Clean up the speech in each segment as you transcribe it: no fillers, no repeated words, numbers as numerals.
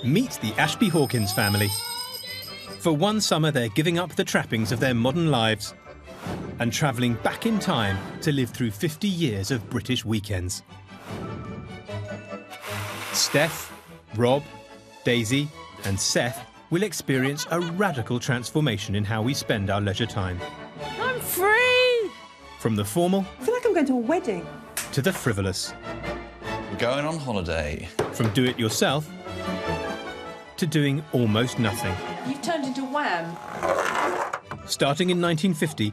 Meet the Ashby Hawkins family. For one summer, they're giving up the trappings of their modern lives and travelling back in time to live through 50 years of British weekends. Steph, Rob, Daisy and Seth will experience a radical transformation in how we spend our leisure time. I'm free! From the formal... I feel like I'm going to a wedding. ...to the frivolous. We're going on holiday. From do-it-yourself to doing almost nothing. You've turned into Wham. Starting in 1950,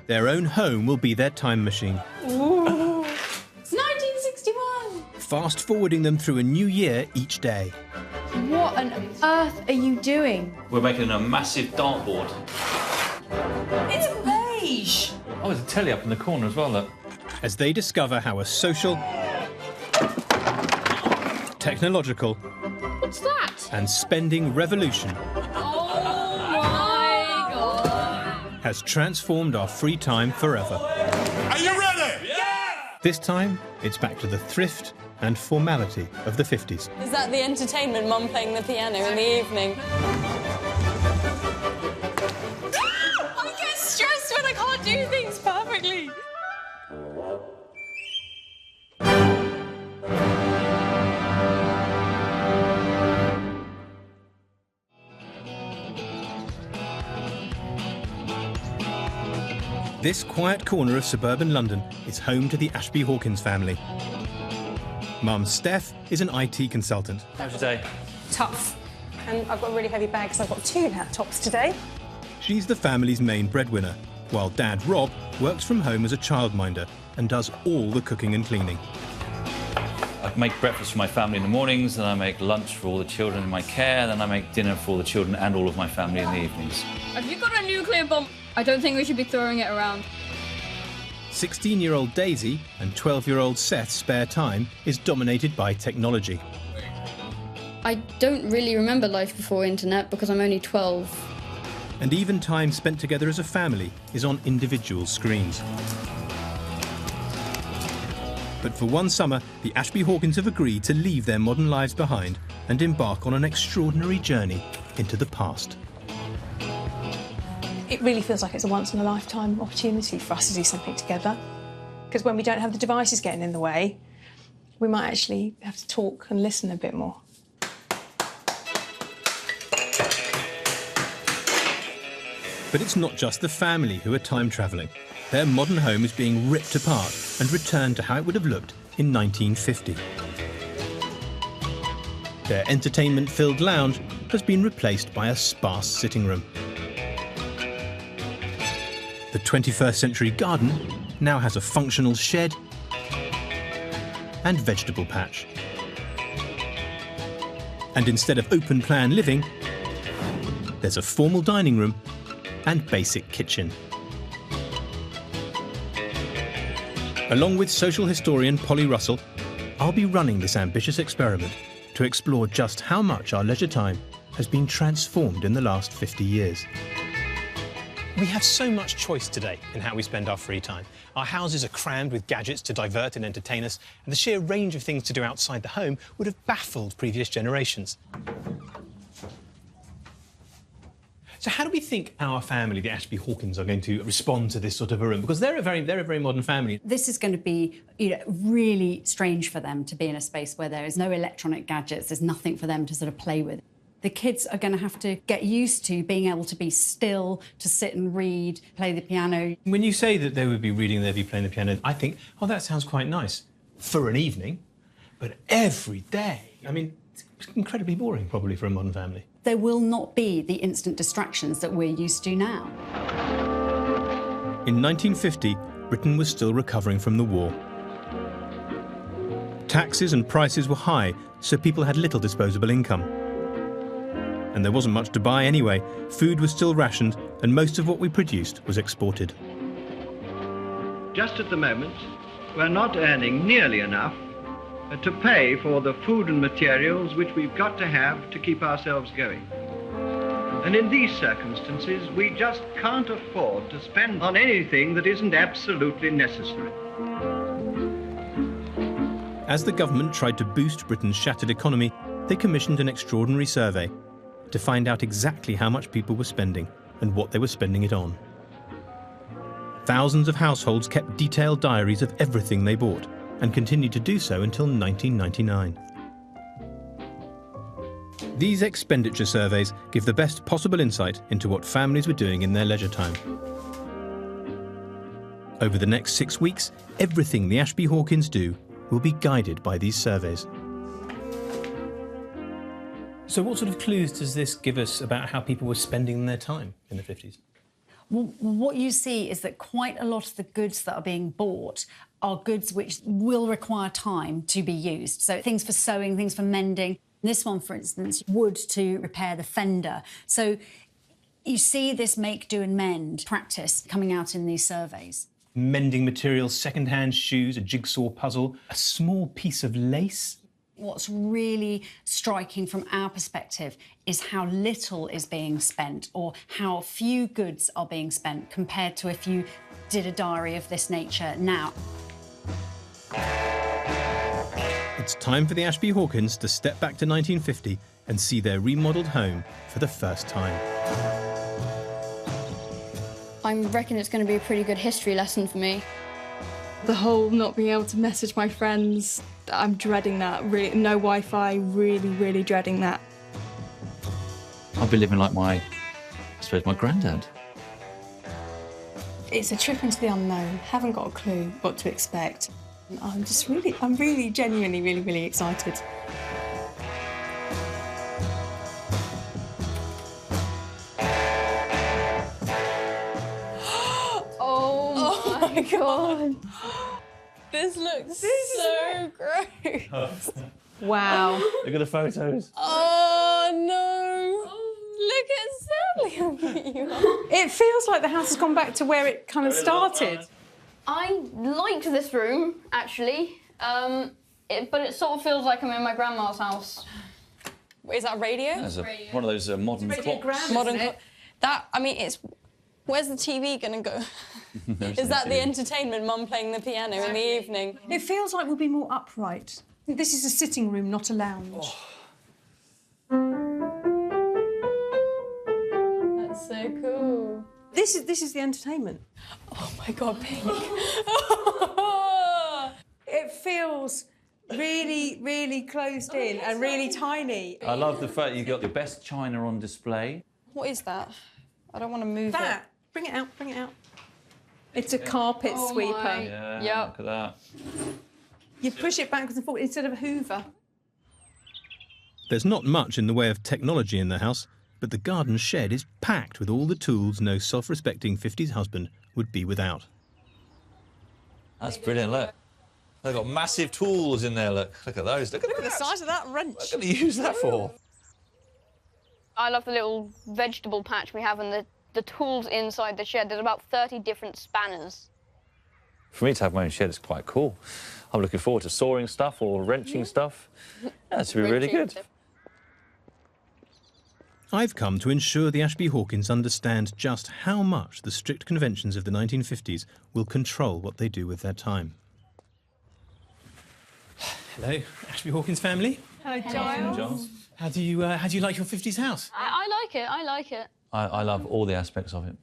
their own home will be their time machine. Ooh. It's 1961! Fast-forwarding them through a new year each day. What on earth are you doing? We're making a massive dartboard. It's beige! Oh, there's a telly up in the corner as well, look. As they discover how a social, technological, What's that? and spending revolution Oh my God! has transformed our free time forever. Are you ready? Yeah! This time, it's back to the thrift and formality of the 50s. Is that the entertainment, Mum playing the piano in the evening? I get stressed when I can't do things perfectly. This quiet corner of suburban London is home to the Ashby Hawkins family. Mum Steph is an IT consultant. How's your day? Tough. And I've got a really heavy bag because I've got 2 laptops today. She's the family's main breadwinner, while Dad Rob works from home as a childminder and does all the cooking and cleaning. I make breakfast for my family in the mornings, then I make lunch for all the children in my care, then I make dinner for all the children and all of my family in the evenings. Have you got a nuclear bomb? I don't think we should be throwing it around. 16-year-old Daisy and 12-year-old Seth's spare time is dominated by technology. I don't really remember life before internet because I'm only 12. And even time spent together as a family is on individual screens. But for one summer, the Ashby Hawkins have agreed to leave their modern lives behind and embark on an extraordinary journey into the past. It really feels like it's a once-in-a-lifetime opportunity for us to do something together. Because when we don't have the devices getting in the way, we might actually have to talk and listen a bit more. But it's not just the family who are time travelling. Their modern home is being ripped apart and returned to how it would have looked in 1950. Their entertainment-filled lounge has been replaced by a sparse sitting room. The 21st century garden now has a functional shed and vegetable patch. And instead of open-plan living, there's a formal dining room and basic kitchen. Along with social historian Polly Russell, I'll be running this ambitious experiment to explore just how much our leisure time has been transformed in the last 50 years. We have so much choice today in how we spend our free time. Our houses are crammed with gadgets to divert and entertain us, and the sheer range of things to do outside the home would have baffled previous generations. So how do we think our family, the Ashby Hawkins, are going to respond to this sort of a room? Because they're a very modern family. This is going to be, really strange for them to be in a space where there is no electronic gadgets, there's nothing for them to sort of play with. The kids are going to have to get used to being able to be still, to sit and read, play the piano. When you say that they would be reading, they'd be playing the piano, I think, oh, that sounds quite nice for an evening, but every day, I mean, it's incredibly boring probably for a modern family. There will not be the instant distractions that we're used to now. In 1950, Britain was still recovering from the war. Taxes and prices were high, so people had little disposable income. And there wasn't much to buy anyway. Food was still rationed, and most of what we produced was exported. Just at the moment, we're not earning nearly enough to pay for the food and materials which we've got to have to keep ourselves going. And in these circumstances, we just can't afford to spend on anything that isn't absolutely necessary. As the government tried to boost Britain's shattered economy, they commissioned an extraordinary survey to find out exactly how much people were spending and what they were spending it on. Thousands of households kept detailed diaries of everything they bought and continued to do so until 1999. These expenditure surveys give the best possible insight into what families were doing in their leisure time. Over the next 6 weeks, everything the Ashby Hawkins do will be guided by these surveys. So what sort of clues does this give us about how people were spending their time in the 50s? Well, what you see is that quite a lot of the goods that are being bought are goods which will require time to be used. So things for sewing, things for mending. This one, for instance, wood to repair the fender. So you see this make, do and mend practice coming out in these surveys. Mending materials, second-hand shoes, a jigsaw puzzle, a small piece of lace. What's really striking from our perspective is how little is being spent or how few goods are being spent compared to if you did a diary of this nature now. It's time for the Ashby Hawkins to step back to 1950 and see their remodelled home for the first time. I reckon it's going to be a pretty good history lesson for me. The whole not being able to message my friends, I'm dreading that. Really, no Wi-Fi, really dreading that. I'll be living like I suppose, my granddad. It's a trip into the unknown. Haven't got a clue what to expect. I'm really genuinely really excited. Oh my god. This looks so gross. Wow. Look at the photos. Oh no. Look at Sally. It feels like the house has gone back to where it kind of started. I liked this room, actually, but it sort of feels like I'm in my grandma's house. Is that a radio? There's one of those modern clocks. Modern clock. That, I mean, it's... Where's the TV going to go? Is that the entertainment, Mum playing the piano in the evening? It feels like we'll be more upright. This is a sitting room, not a lounge. That's so cool. This is the entertainment. Oh my god, Pink. It feels really closed in and really tiny. I love the fact you've got your best china on display. What is that? I don't want to move That. it. Bring it out. It's a carpet sweeper. Yeah, Yep. look at that. You push it backwards and forwards instead of a hoover. There's not much in the way of technology in the house, but the garden shed is packed with all the tools no self-respecting 50s husband would be without. That's brilliant, look. They've got massive tools in there, look. Look at those. Look at The size of that wrench. What are you going to use that for? I love the little vegetable patch we have and the tools inside the shed. There's about 30 different spanners. For me to have my own shed is quite cool. I'm looking forward to sawing stuff or wrenching stuff. That should be really good. I've come to ensure the Ashby Hawkins understand just how much the strict conventions of the 1950s will control what they do with their time. Hello, Ashby Hawkins family. Hello, Giles. How do you like your 50s house? I like it. I love all the aspects of it.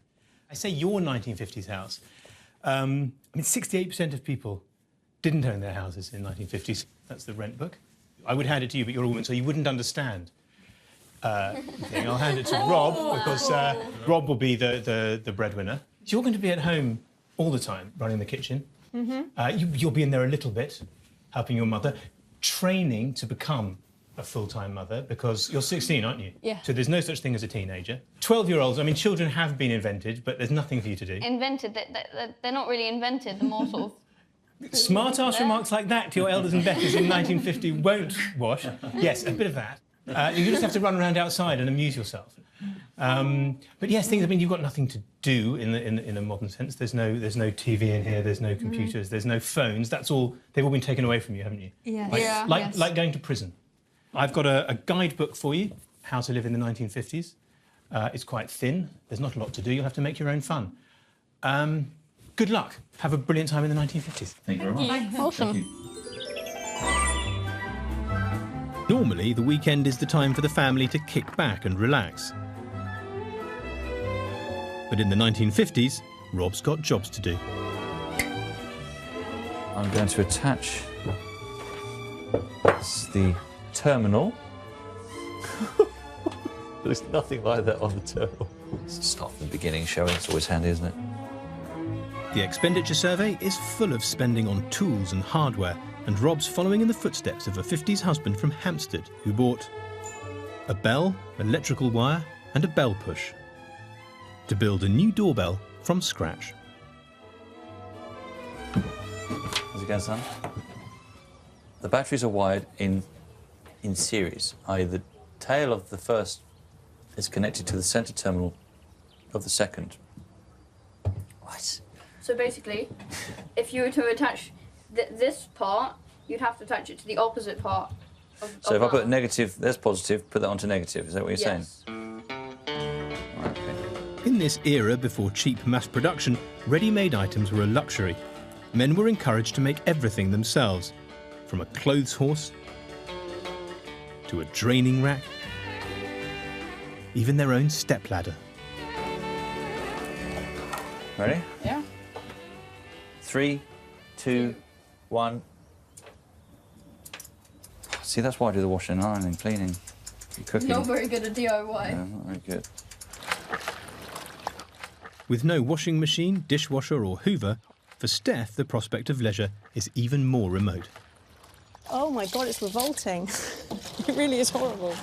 I say your 1950s house. I mean, 68% of people didn't own their houses in the 1950s. That's the rent book. I would hand it to you, but you're a woman, so you wouldn't understand. I'll hand it to Rob, because Rob will be the breadwinner. So you're going to be at home all the time, running the kitchen. You'll be in there a little bit, helping your mother, training to become a full-time mother, because you're 16, aren't you? Yeah. So there's no such thing as a teenager. 12-year-olds, I mean, children have been invented, but there's nothing for you to do. Invented, they're not really invented, they're more sort of... Smart-ass remarks like that to your elders and betters in 1950 won't wash. Yes, a bit of that. You just have to run around outside and amuse yourself. But yes, things. I mean, you've got nothing to do in a modern sense. There's no TV in here. There's no computers. There's no phones. That's all. They've all been taken away from you, haven't you? Yes. Like going to prison. I've got a guidebook for you, How to Live in the 1950s. It's quite thin. There's not a lot to do. You'll have to make your own fun. Good luck. Have a brilliant time in the 1950s. Thank you very much. Awesome. You're Normally, the weekend is the time for the family to kick back and relax. But in the 1950s, Rob's got jobs to do. I'm going to attach the terminal. There's nothing like that on the terminal. Start from the beginning, showing it's always handy, isn't it? The expenditure survey is full of spending on tools and hardware, and Rob's following in the footsteps of a 50s husband from Hampstead who bought a bell, electrical wire and a bell push to build a new doorbell from scratch. How's it going, son? The batteries are wired in series, i.e. the tail of the first is connected to the centre terminal of the second. What? So basically, if you were to attach this part, you'd have to attach it to the opposite part. So if I put negative, there's positive, put that onto negative. Is that what you're saying? Right, okay. In this era before cheap mass production, ready-made items were a luxury. Men were encouraged to make everything themselves, from a clothes horse to a draining rack, even their own stepladder. Ready? Yeah. 3, 2, 1. See, that's why I do the washing, ironing, cleaning, cooking. Not very good at DIY. Yeah, not very good. With no washing machine, dishwasher or hoover, for Steph the prospect of leisure is even more remote. Oh my God, it's revolting. It really is horrible.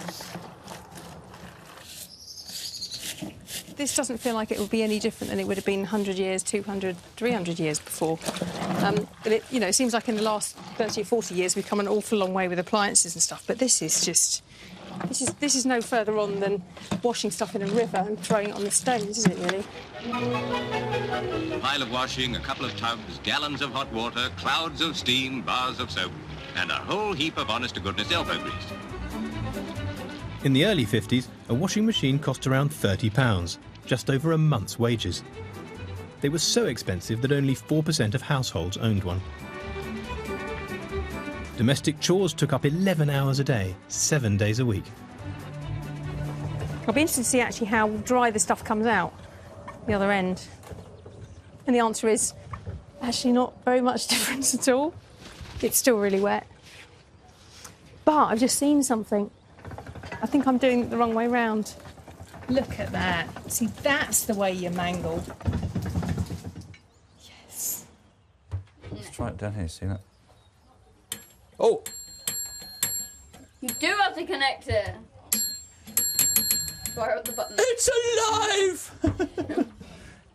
This doesn't feel like it would be any different than it would have been 100 years, 200, 300 years before. But it, you know, it seems like in the last 30 or 40 years we've come an awful long way with appliances and stuff. But this is just, this is no further on than washing stuff in a river and throwing it on the stones, is it really? A pile of washing, a couple of tubs, gallons of hot water, clouds of steam, bars of soap, and a whole heap of honest-to-goodness elbow grease. In the early 50s, a washing machine cost around £30, just over a month's wages. They were so expensive that only 4% of households owned one. Domestic chores took up 11 hours a day, 7 days a week. I'll be interested to see actually how dry the stuff comes out the other end. And the answer is actually not very much difference at all. It's still really wet. But I've just seen something. I think I'm doing it the wrong way round. Look at that. See, that's the way you mangle. Yes. Let's try it down here, see that? Oh! You do have to connect it. Fire up the button. It's alive!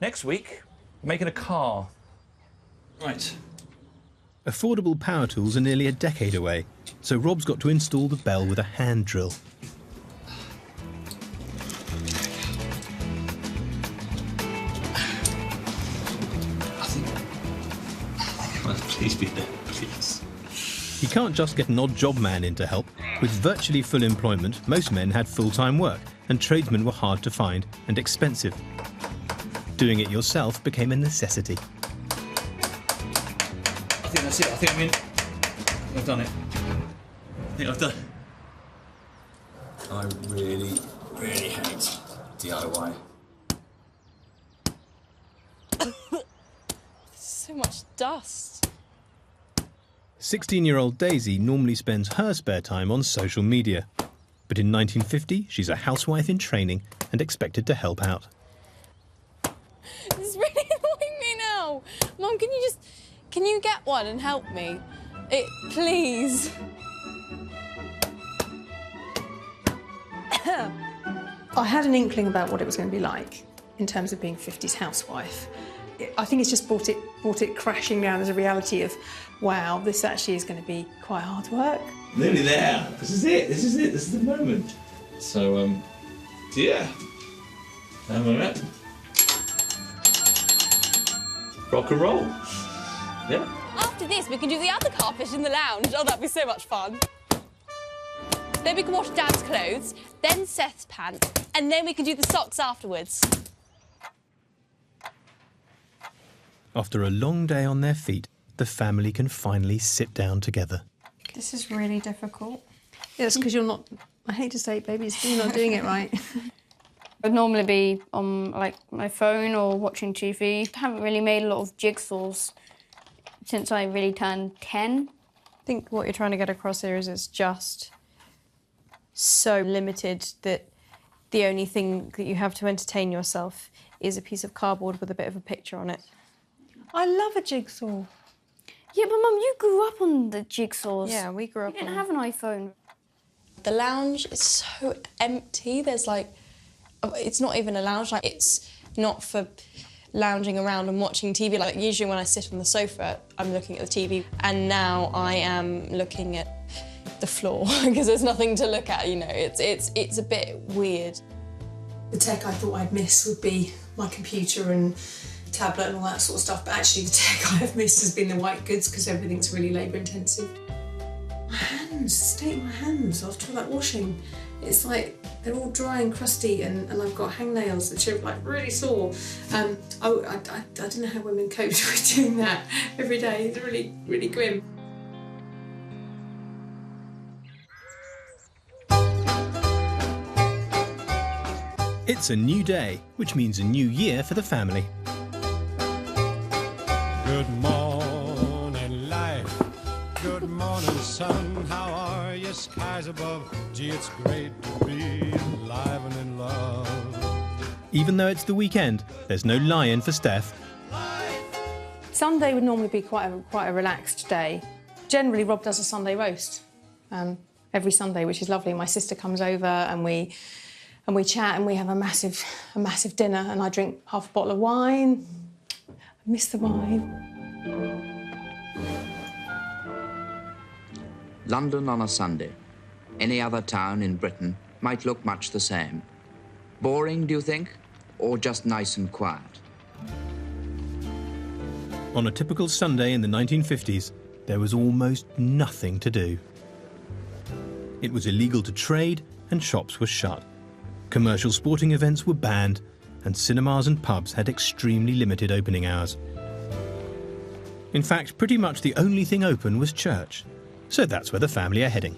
Next week, we're making a car. Right. Affordable power tools are nearly a decade away, so Rob's got to install the bell with a hand drill. Please be there, please. He can't just get an odd job man in to help. With virtually full employment, most men had full-time work, and tradesmen were hard to find and expensive. Doing it yourself became a necessity. I think that's it. I think I'm in. I've done it. I think I've done. I really, really hate DIY. So much dust. 16-year-old Daisy normally spends her spare time on social media. But in 1950, she's a housewife in training and expected to help out. This is really annoying me now. Mum, can you get one and help me? Please. I had an inkling about what it was going to be like in terms of being 50s housewife. I think it's just brought it crashing down as a reality of, wow, this actually is going to be quite hard work. Nearly there. This is it. This is it. This is the moment. So, yeah. Have a minute. Rock and roll. Yeah. After this, we can do the other carfish in the lounge. Oh, that'd be so much fun. Then we can wash Dad's clothes, then Seth's pants, and then we can do the socks afterwards. After a long day on their feet, the family can finally sit down together. This is really difficult. It's because you're not, I hate to say it, baby, it's 'cause you're not doing it right. I'd normally be on like my phone or watching TV. I haven't really made a lot of jigsaws since I really turned 10. I think what you're trying to get across here is it's just so limited that the only thing that you have to entertain yourself is a piece of cardboard with a bit of a picture on it. I love a jigsaw. Yeah, but Mum, you grew up on the jigsaws. Yeah, we grew up You didn't on have an iPhone. The lounge is so empty. There's like, it's not even a lounge. Like, it's not for lounging around and watching TV. Like, usually when I sit on the sofa, I'm looking at the TV, and now I am looking at the floor because there's nothing to look at. You know, it's a bit weird. The tech I thought I'd miss would be my computer and tablet and all that sort of stuff, but actually the tech I've missed has been the white goods because everything's really labour intensive. My hands, the state of my hands after all that washing. It's like they're all dry and crusty, and I've got hangnails which are like really sore. I don't know how women cope with doing that every day. It's really, really grim. It's a new day, which means a new year for the family. Good morning, life. Good morning, sun. How are you? Skies above. Gee, it's great to be alive and in love. Even though it's the weekend, there's no lie-in for Steph. Sunday would normally be quite a relaxed day. Generally, Rob does a Sunday roast every Sunday, which is lovely. My sister comes over and we chat and we have a massive dinner, and I drink half a bottle of wine. I miss the wine. London on a Sunday. Any other town in Britain might look much the same. Boring, do you think? Or just nice and quiet? On a typical Sunday in the 1950s, there was almost nothing to do. It was illegal to trade and shops were shut. Commercial sporting events were banned, and cinemas and pubs had extremely limited opening hours. In fact, pretty much the only thing open was church. So that's where the family are heading.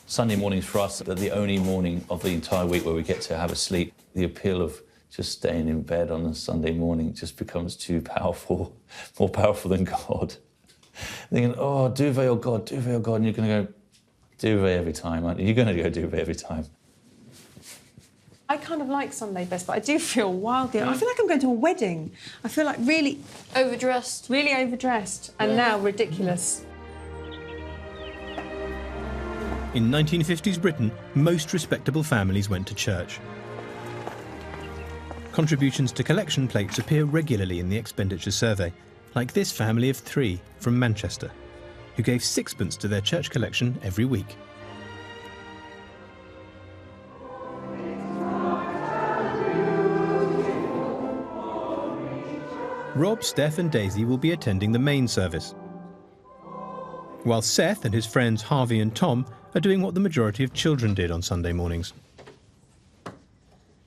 Sunday mornings for us are the only morning of the entire week where we get to have a sleep. The appeal of just staying in bed on a Sunday morning just becomes too powerful, more powerful than God. Thinking, oh, duvet or God, and you're going to go duvet every time, aren't you? You're going to go duvet every time. I kind of like Sunday best, but I do feel wildly... I feel like I'm going to a wedding. I feel like really... Overdressed. Really overdressed, and now ridiculous. In 1950s Britain, most respectable families went to church. Contributions to collection plates appear regularly in the expenditure survey, like this family of 3 from Manchester, who gave sixpence to their church collection every week. Rob, Steph and Daisy will be attending the main service, while Seth and his friends Harvey and Tom are doing what the majority of children did on Sunday mornings.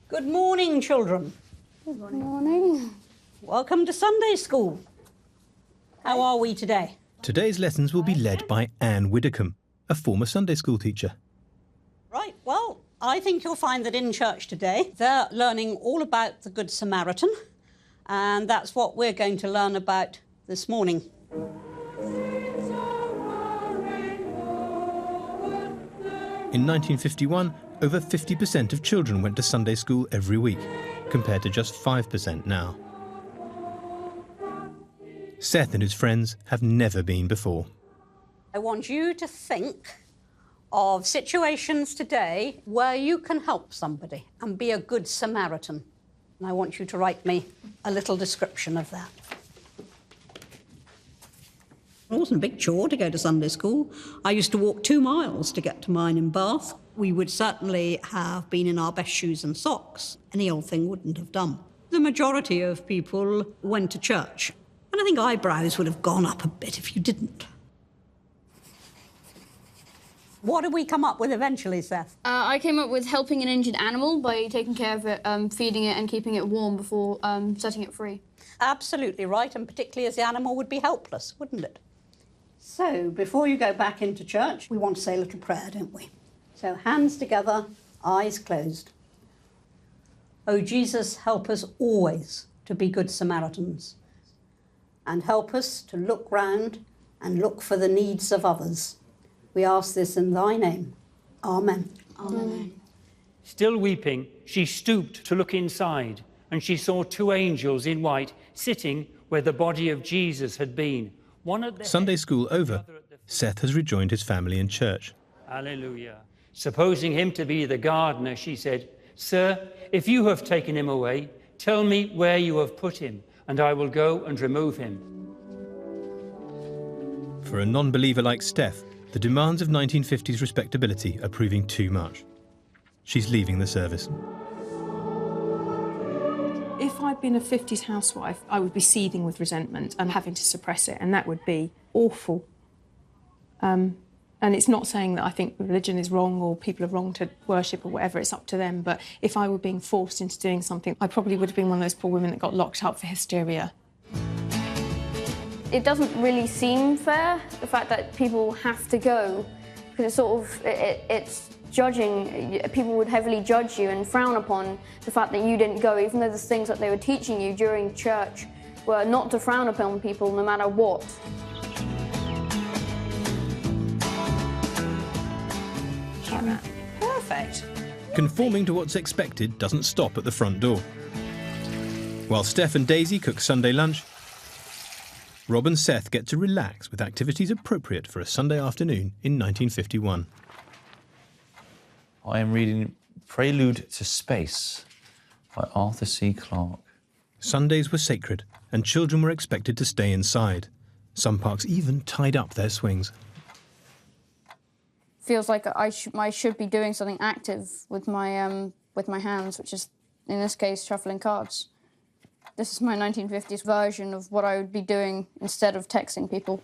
Good morning, children. Good morning. Welcome to Sunday school. How are we today? Today's lessons will be led by Anne Widdicombe, a former Sunday school teacher. Right, well, I think you'll find that in church today, they're learning all about the Good Samaritan, and that's what we're going to learn about this morning. In 1951, over 50% of children went to Sunday school every week, compared to just 5% now. Seth and his friends have never been before. I want you to think of situations today where you can help somebody and be a good Samaritan. And I want you to write me a little description of that. It wasn't a big chore to go to Sunday school. I used to walk 2 miles to get to mine in Bath. We would certainly have been in our best shoes and socks. Any old thing wouldn't have done. The majority of people went to church. And I think eyebrows would have gone up a bit if you didn't. What did we come up with eventually, Seth? I came up with helping an injured animal by taking care of it, feeding it and keeping it warm before setting it free. Absolutely right, and particularly as the animal would be helpless, wouldn't it? So, before you go back into church, we want to say a little prayer, don't we? So, hands together, eyes closed. Oh, Jesus, help us always to be good Samaritans, and help us to look round and look for the needs of others. We ask this in thy name. Amen. Amen. Still weeping, she stooped to look inside, and she saw two angels in white sitting where the body of Jesus had been. One at the Sunday head, school over, the other at the Seth has rejoined his family in church. Hallelujah. Supposing him to be the gardener, she said, Sir, if you have taken him away, tell me where you have put him, and I will go and remove him. For a non-believer like Steph, the demands of 1950s respectability are proving too much. She's leaving the service. If I'd been a 50s housewife, I would be seething with resentment and having to suppress it, and that would be awful. And it's not saying that I think religion is wrong or people are wrong to worship or whatever, it's up to them, but if I were being forced into doing something, I probably would have been one of those poor women that got locked up for hysteria. It doesn't really seem fair, the fact that people have to go, because it's sort of, it's judging. People would heavily judge you and frown upon the fact that you didn't go, even though the things that they were teaching you during church were not to frown upon people no matter what. Like that. Perfect. Conforming to what's expected doesn't stop at the front door. While Steph and Daisy cook Sunday lunch, Rob and Seth get to relax with activities appropriate for a Sunday afternoon in 1951. I am reading Prelude to Space by Arthur C. Clarke. Sundays were sacred, and children were expected to stay inside. Some parks even tied up their swings. Feels like I should be doing something active with my hands, which is, in this case, shuffling cards. This is my 1950s version of what I would be doing instead of texting people.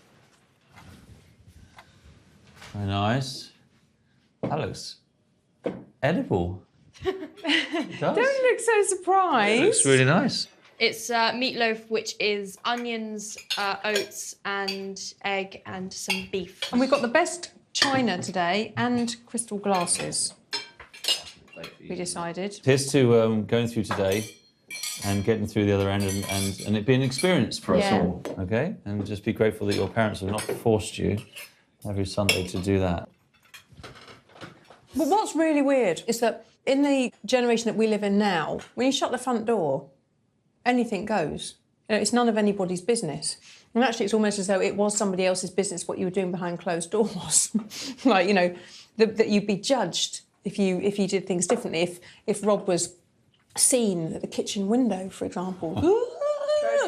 Very nice. That looks edible. It does. Don't look so surprised. It looks really nice. It's meatloaf, which is onions, oats, and egg, and some beef. And we've got the best china today and crystal glasses, we decided. Here's to going through today and getting through the other end and it being an experience for us all, okay? And just be grateful that your parents have not forced you every Sunday to do that. But what's really weird is that in the generation that we live in now, when you shut the front door, anything goes. You know, it's none of anybody's business. And actually, it's almost as though it was somebody else's business what you were doing behind closed doors. Like, you know, that you'd be judged if you did things differently. If Rob was seen at the kitchen window, for example,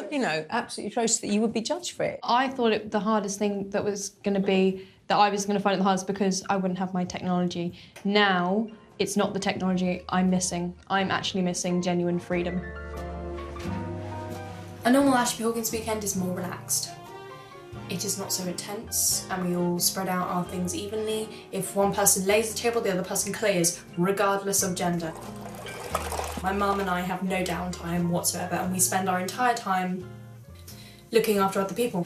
you know, absolutely atrocious, that you would be judged for it. I thought the hardest thing that was going to be, that I was going to find it the hardest because I wouldn't have my technology. Now, it's not the technology I'm missing. I'm actually missing genuine freedom. A normal Ashby Hawkins weekend is more relaxed. It is not so intense, and we all spread out our things evenly. If one person lays the table, the other person clears, regardless of gender. My mum and I have no downtime whatsoever, and we spend our entire time looking after other people.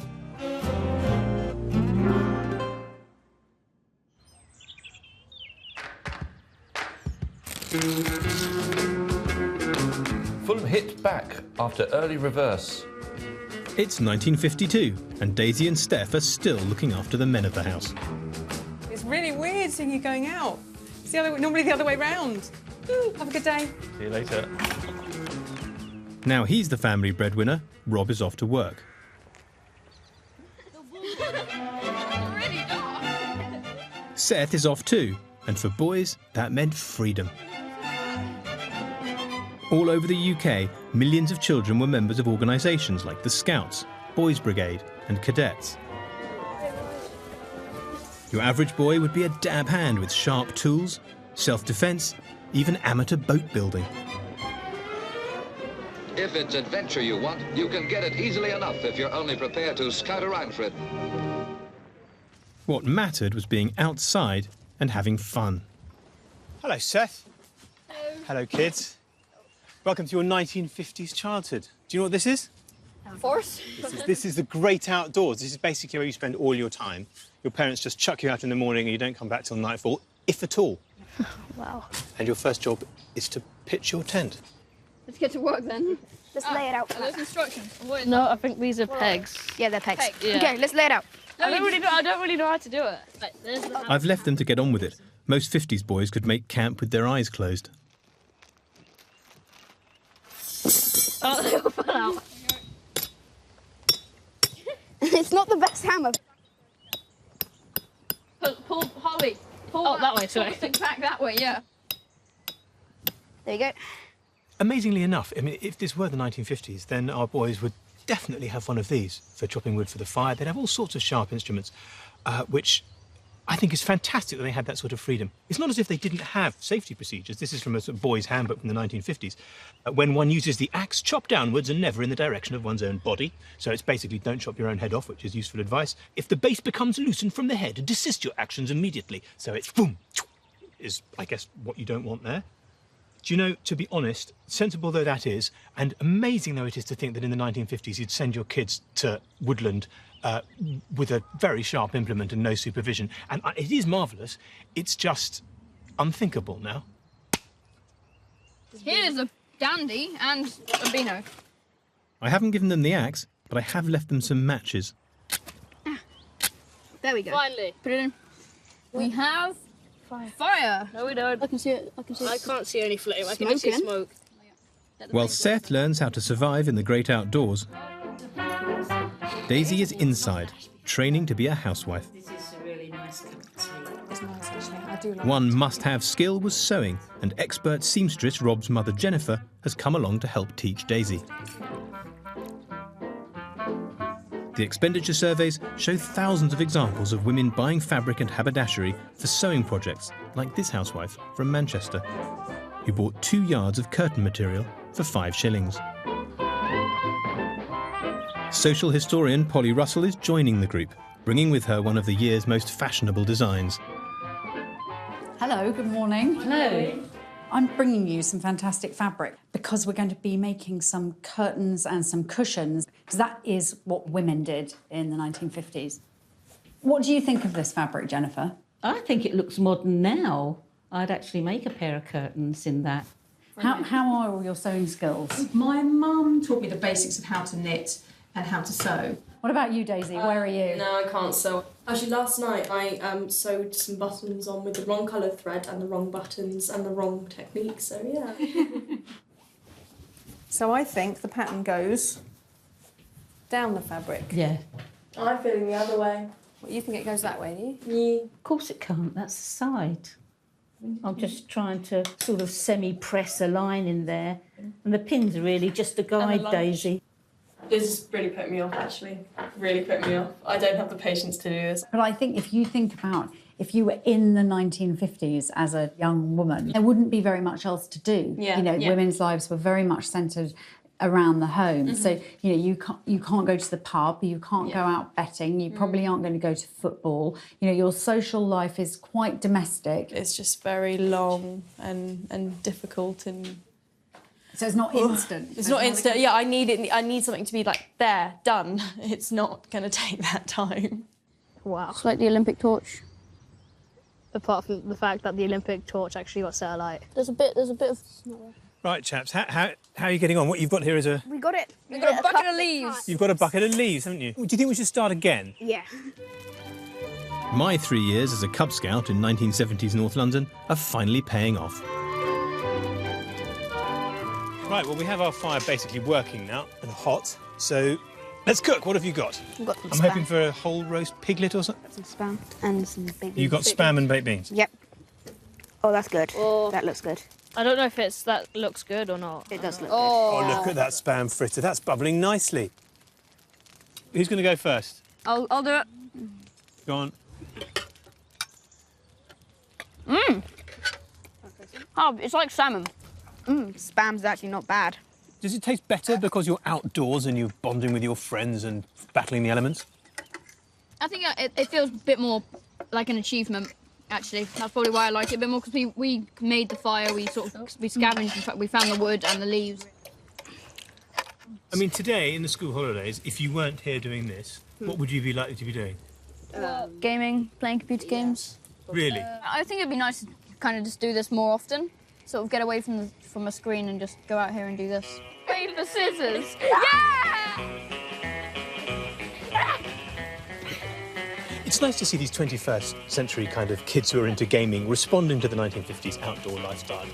Fulham hit back after early reverse. It's 1952, and Daisy and Steph are still looking after the men of the house. It's really weird seeing you going out. It's normally the other way round. Ooh, have a good day. See you later. Now he's the family breadwinner, Rob is off to work. Seth is off too, and for boys, that meant freedom. All over the UK, millions of children were members of organisations like the Scouts, Boys Brigade and Cadets. Your average boy would be a dab hand with sharp tools, self-defence, even amateur boat building. If it's adventure you want, you can get it easily enough if you're only prepared to scout around for it. What mattered was being outside and having fun. Hello, Seth. Hello, kids. Welcome to your 1950s childhood. Do you know what this is? Force? This is the great outdoors. This is basically where you spend all your time. Your parents just chuck you out in the morning and you don't come back till nightfall, if at all. Wow. And your first job is to pitch your tent. Let's get to work then. Let's lay it out. Are those instructions? No, I think these are pegs. Yeah, they're pegs. Yeah. Okay, let's lay it out. I don't really know how to do it. I've left them to get on with it. Most 50s boys could make camp with their eyes closed. Oh, they all fell out. It's not the best hammer. Pull, Holly. Pull that way, sorry. Pull the stick back that way, yeah. There you go. Amazingly enough, I mean, if this were the 1950s, then our boys would definitely have one of these for chopping wood for the fire. They'd have all sorts of sharp instruments, which I think is fantastic that they had that sort of freedom. It's not as if they didn't have safety procedures. This is from a sort of boy's handbook from the 1950s. When one uses the axe, chop downwards and never in the direction of one's own body. So it's basically don't chop your own head off, which is useful advice. If the base becomes loosened from the head, desist your actions immediately. So it's boom, is, I guess, what you don't want there. Do you know, to be honest, sensible though that is, and amazing though it is to think that in the 1950s you'd send your kids to woodland with a very sharp implement and no supervision, and it is marvellous, it's just unthinkable now. Here's a dandy and a beano. I haven't given them the axe, but I have left them some matches. There we go. Finally. Put it in. We have fire. No, we don't. I can see it. I can see it. I can't see any flame. I can just see Smoking. smoke. While Seth learns how to survive in the great outdoors, Daisy is inside, training to be a housewife. This is a really nice cup of tea. It's nice, actually. I do like One must-have skill was sewing, and expert seamstress Rob's mother Jennifer has come along to help teach Daisy. The expenditure surveys show thousands of examples of women buying fabric and haberdashery for sewing projects, like this housewife from Manchester, who bought 2 yards of curtain material for 5 shillings. Social historian Polly Russell is joining the group, bringing with her one of the year's most fashionable designs. Hello, good morning. Hello. I'm bringing you some fantastic fabric because we're going to be making some curtains and some cushions, because that is what women did in the 1950s. What do you think of this fabric, Jennifer? I think it looks modern now. I'd actually make a pair of curtains in that. How are all your sewing skills? My mum taught me the basics of how to knit and how to sew. What about you, Daisy? Where are you? No, I can't sew. Actually, last night I sewed some buttons on with the wrong colour thread and the wrong buttons and the wrong technique, so yeah. So I think the pattern goes down the fabric. Yeah. I'm feeling the other way. What, you think it goes that way, do you? Yeah. Of course it can't, that's the side. I'm just trying to sort of semi-press a line in there. And the pins are really just a guide, Daisy. This is really put me off, actually. Really put me off. I don't have the patience to do this. But I think if you think about if you were in the 1950s as a young woman, there wouldn't be very much else to do. Yeah, You know, yeah. women's lives were very much centred around the home. So, you know, you can't go to the pub, you can't go out betting, you probably aren't going to go to football. You know, your social life is quite domestic. It's just very long and difficult and... So it's not instant. It's not instant. Yeah, I need it. I need something to be like there, done. It's not going to take that time. Wow. It's like the Olympic torch. Apart from the fact that the Olympic torch actually got set alight. There's a bit of... Right, chaps, how are you getting on? What you've got here is a... We got it. We've got a bucket of leaves. You've got a bucket of leaves, haven't you? Do you think we should start again? Yeah. My 3 years as a Cub Scout in 1970s North London are finally paying off. Right, well, we have our fire basically working now and hot, so let's cook. What have you got? We've got some I'm hoping for a whole roast piglet or something. Some spam and some baked beans. You got spam and baked beans? Yep. Oh, that's good. Oh. That looks good. I don't know if that looks good or not. It does look Oh, look at that spam fritter. That's bubbling nicely. Who's going to go first? I'll do it. Go on. Mmm. Oh, it's like salmon. Spam's actually not bad. Does it taste better because you're outdoors and you're bonding with your friends and battling the elements? I think it feels a bit more like an achievement actually. That's probably why I like it a bit more, because we made the fire, we scavenged, we found the wood and the leaves. I mean, today, in the school holidays, if you weren't here doing this, what would you be likely to be doing? Gaming, playing computer games. Really? I think it'd be nice to kind of just do this more often. Sort of get away from a screen and just go out here and do this. Paper, scissors. Yeah! It's nice to see these 21st century kind of kids who are into gaming responding to the 1950s outdoor lifestyle.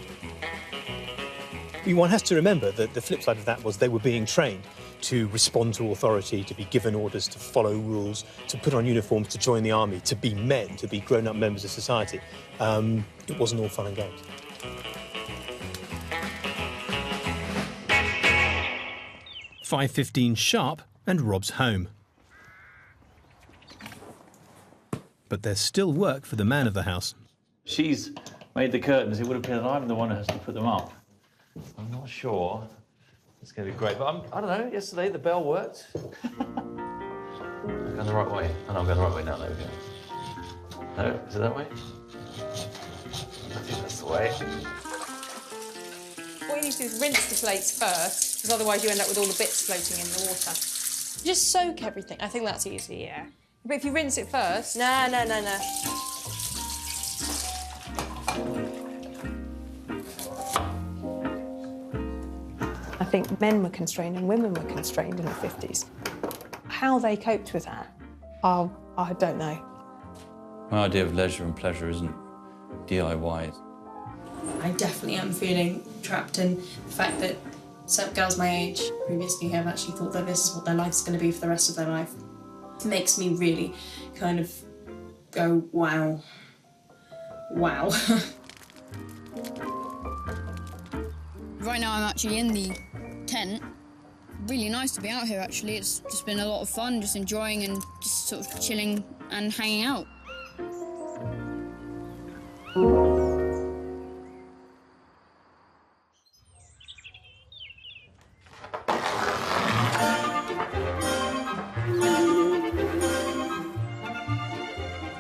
I mean, one has to remember that the flip side of that was they were being trained to respond to authority, to be given orders, to follow rules, to put on uniforms, to join the army, to be men, to be grown-up members of society. It wasn't all fun and games. "5:15 sharp and Rob's home. But there's still work for the man of the house. She's made the curtains. It would appear that I'm the one who has to put them up. I'm not sure it's going to be great, but I don't know. Yesterday the bell worked. I'm going the right way. Oh, no, I'm going the right way now. There we go. No, is it that way? I think that's the way. What you need to do is rinse the plates first, because otherwise you end up with all the bits floating in the water. Just soak everything. I think that's easy, yeah. But if you rinse it first... No. I think men were constrained and women were constrained in the 50s. How they coped with that, I don't know. My idea of leisure and pleasure isn't DIY. I definitely am feeling trapped in the fact that some girls my age previously have actually thought that this is what their life's going to be for the rest of their life. It makes me really kind of go, wow. Wow. Right now I'm actually in the tent. Really nice to be out here, actually. It's just been a lot of fun, just enjoying and just sort of chilling and hanging out.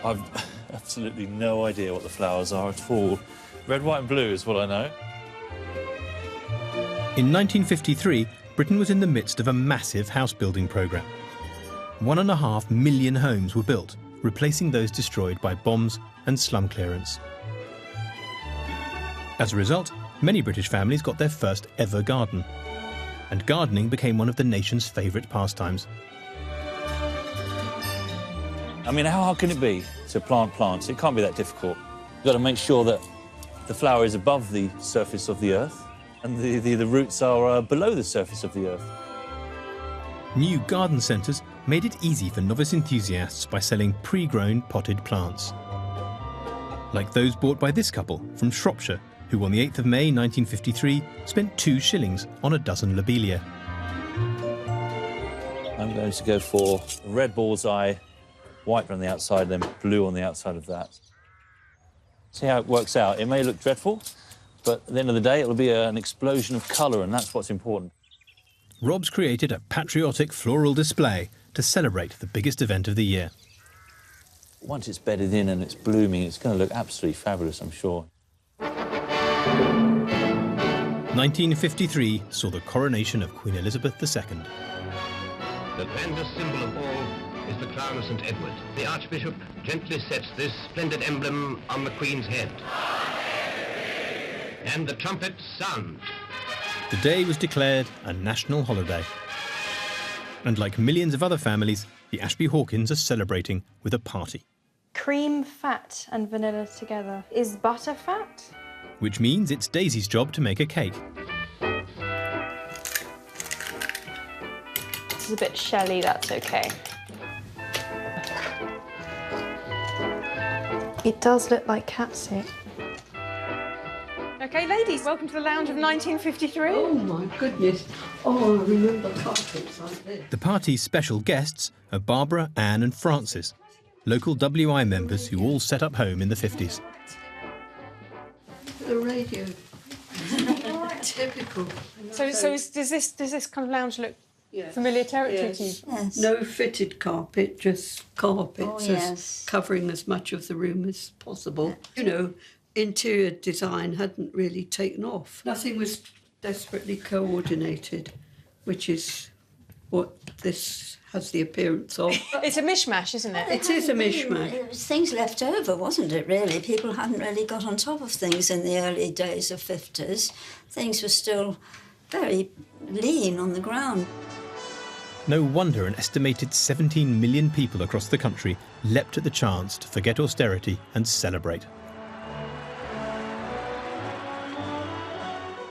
I've absolutely no idea what the flowers are at all. Red, white and blue is what I know. In 1953, Britain was in the midst of a massive house-building programme. 1.5 million homes were built, replacing those destroyed by bombs and slum clearance. As a result, many British families got their first ever garden, and gardening became one of the nation's favourite pastimes. I mean, how hard can it be to plant plants? It can't be that difficult. You've got to make sure that the flower is above the surface of the earth and the roots are below the surface of the earth. New garden centres made it easy for novice enthusiasts by selling pre-grown potted plants. Like those bought by this couple from Shropshire, who on the 8th of May 1953 spent 2 shillings on a dozen lobelia. I'm going to go for a red bullseye, white on the outside, then blue on the outside of that. See how it works out. It may look dreadful, but at the end of the day, it'll be an explosion of colour, and that's what's important. Rob's created a patriotic floral display to celebrate the biggest event of the year. Once it's bedded in and it's blooming, it's going to look absolutely fabulous, I'm sure. 1953 saw the coronation of Queen Elizabeth II. The grandest symbol of all is the crown of St. Edward. The Archbishop gently sets this splendid emblem on the Queen's head. And the trumpets sound. The day was declared a national holiday. And like millions of other families, the Ashby Hawkins are celebrating with a party. Cream, fat and vanilla together. Is butter fat? Which means it's Daisy's job to make a cake. This is a bit shelly, that's okay. It does look like catsup. OK, ladies, welcome to the lounge of 1953. Oh, my goodness. Oh, I remember carpets like this. The party's special guests are Barbara, Anne and Francis, local WI members who all set up home in the 50s. The radio. Typical. So does this kind of lounge look Yes. Familiar territory to you? Yes. No fitted carpet, just carpets, covering as much of the room as possible. You know, interior design hadn't really taken off. Nothing was desperately coordinated, which is what this has the appearance of. It's a mishmash, isn't it? It is a mishmash. It was things left over, wasn't it, really? People hadn't really got on top of things in the early days of 50s. Things were still very lean on the ground. No wonder an estimated 17 million people across the country leapt at the chance to forget austerity and celebrate.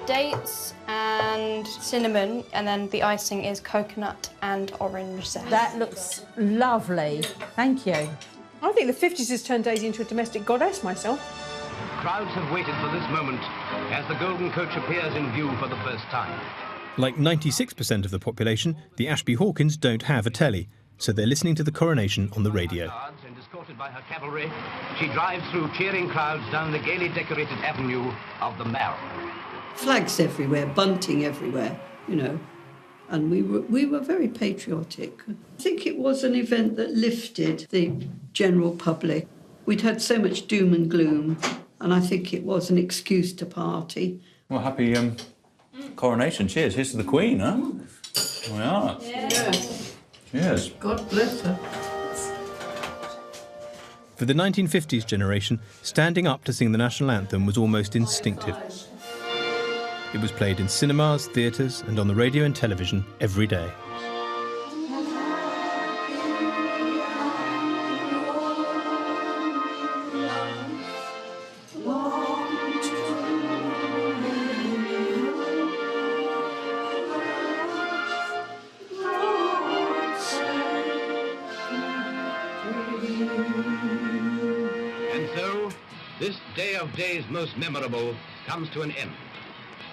Dates and cinnamon, and then the icing is coconut and orange zest. That looks lovely. Thank you. I think the 50s has turned Daisy into a domestic goddess myself. Crowds have waited for this moment as the golden coach appears in view for the first time. Like 96% of the population, the Ashby Hawkins don't have a telly, so they're listening to the coronation on the radio. And escorted by her cavalry, she drives through cheering crowds down the gaily decorated avenue of the Mall. Flags everywhere, bunting everywhere, you know, and we were very patriotic. I think it was an event that lifted the general public. We'd had so much doom and gloom, and I think it was an excuse to party. Well, happy coronation. Cheers. Here's to the Queen, huh? We are. Yeah. Cheers. God bless her. For the 1950s generation, standing up to sing the national anthem was almost instinctive. It was played in cinemas, theatres and on the radio and television every day. And so, this day of days most memorable comes to an end.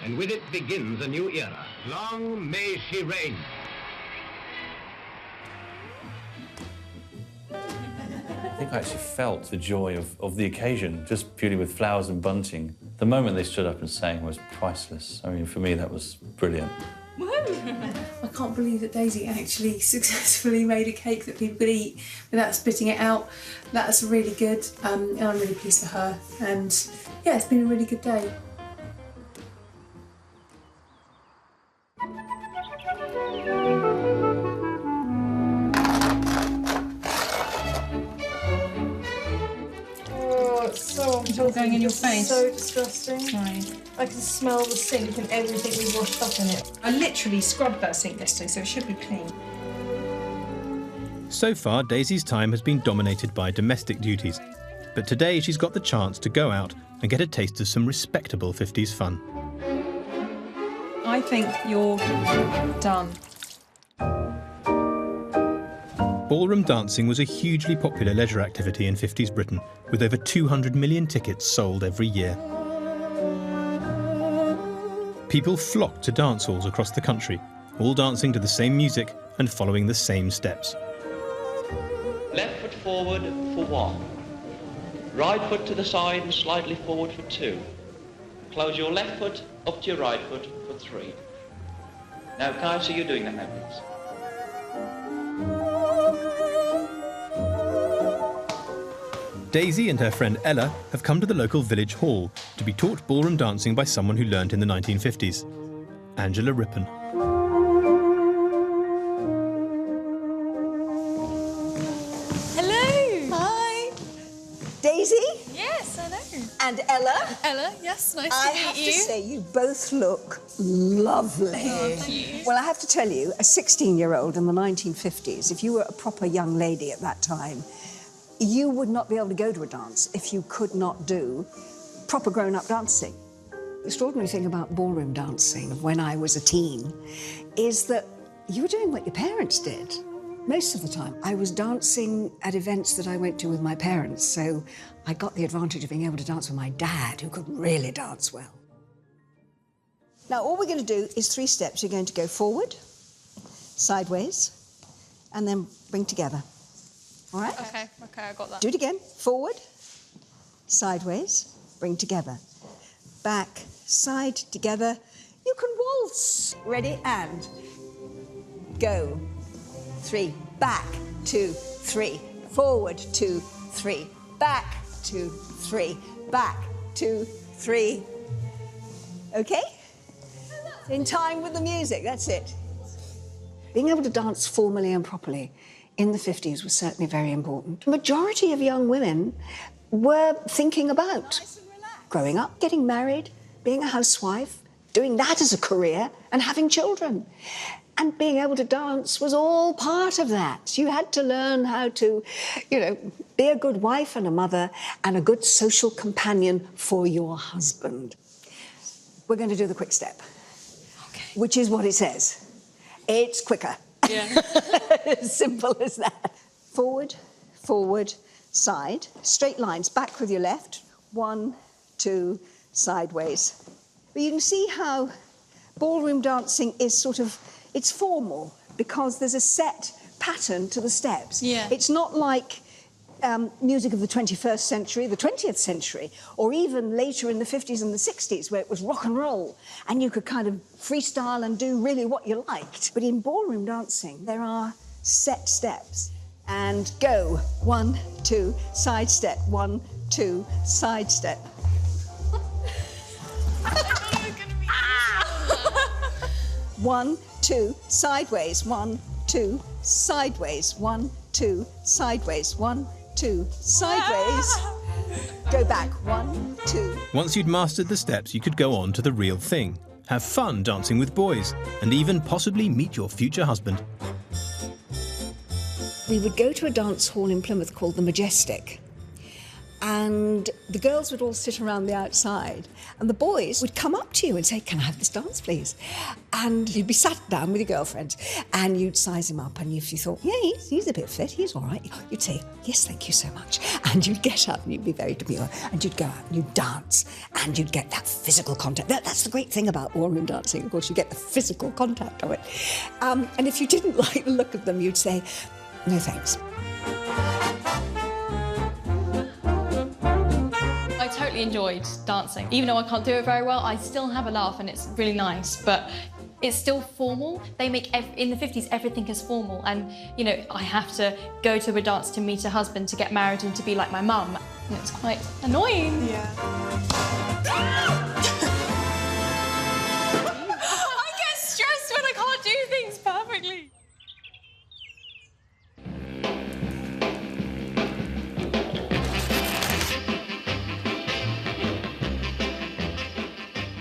And with it begins a new era. Long may she reign. I think I actually felt the joy of the occasion, just purely with flowers and bunting. The moment they stood up and sang was priceless. I mean, for me, that was brilliant. I can't believe that Daisy actually successfully made a cake that people could eat without spitting it out. That's really good, and I'm really pleased for her. And yeah, it's been a really good day. It's all going in your face. So disgusting. Sorry. I can smell the sink and everything we've washed up in it. I literally scrubbed that sink yesterday, so it should be clean. So far, Daisy's time has been dominated by domestic duties. But today she's got the chance to go out and get a taste of some respectable 50s fun. I think you're done. Ballroom dancing was a hugely popular leisure activity in 50s Britain, with over 200 million tickets sold every year. People flocked to dance halls across the country, all dancing to the same music and following the same steps. Left foot forward for 1. Right foot to the side and slightly forward for 2. Close your left foot up to your right foot for 3. Now, can I see you doing that now, please? Daisy and her friend Ella have come to the local village hall to be taught ballroom dancing by someone who learnt in the 1950s, Angela Rippon. Hello! Hi! Daisy? Yes, I know. And Ella? Ella, yes, nice I to meet have you. to say, you both look lovely. Oh, thank you. Well, I have to tell you, a 16-year-old in the 1950s, if you were a proper young lady at that time, you would not be able to go to a dance if you could not do proper grown-up dancing. The extraordinary thing about ballroom dancing when I was a teen is that you were doing what your parents did. Most of the time, I was dancing at events that I went to with my parents, so I got the advantage of being able to dance with my dad, who could really dance well. Now, all we're going to do is 3 steps. You're going to go forward, sideways, and then bring together. All right? Okay, I got that. Do it again. Forward, sideways, bring together. Back, side, together. You can waltz. Ready? And go. 3, back, 2, 3, forward, 2, 3, back, 2, 3, back, 2, 3. Okay? In time with the music, that's it. Being able to dance formally and properly in the 50s was certainly very important. The majority of young women were thinking about growing up, getting married, being a housewife, doing that as a career, and having children. And being able to dance was all part of that. You had to learn how to, be a good wife and a mother and a good social companion for your husband. We're going to do the quick step, which is what it says. It's quicker. Yeah. As simple as that. Forward, forward, side. Straight lines, back with your left. 1, 2, sideways. But you can see how ballroom dancing is it's formal because there's a set pattern to the steps. Yeah. It's not like music of the 21st century, the 20th century, or even later in the 50s and the 60s where it was rock and roll and you could kind of freestyle and do really what you liked. But in ballroom dancing, there are set steps. And go. 1, 2, side step. 1, 2, side step. 1, 2, sideways. 1, 2, sideways. 1, 2, sideways. 1, 2, sideways. Go back. 1, 2. Once you'd mastered the steps, you could go on to the real thing. Have fun dancing with boys, and even possibly meet your future husband. We would go to a dance hall in Plymouth called the Majestic. And the girls would all sit around the outside and the boys would come up to you and say, "Can I have this dance, please?" And you'd be sat down with your girlfriend and you'd size him up, and if you thought, "Yeah, he's a bit fit, he's all right," you'd say, "Yes, thank you so much." And you'd get up and you'd be very demure and you'd go out and you'd dance and you'd get that physical contact. That's the great thing about ballroom dancing, of course, you get the physical contact of it. And if you didn't like the look of them, you'd say, "No, thanks." I totally enjoyed dancing. Even though I can't do it very well, I still have a laugh and it's really nice, but it's still formal. They make, in the 50s, everything is formal. And, I have to go to a dance to meet a husband, to get married and to be like my mum. And it's quite annoying. Yeah. I get stressed when I can't do things perfectly.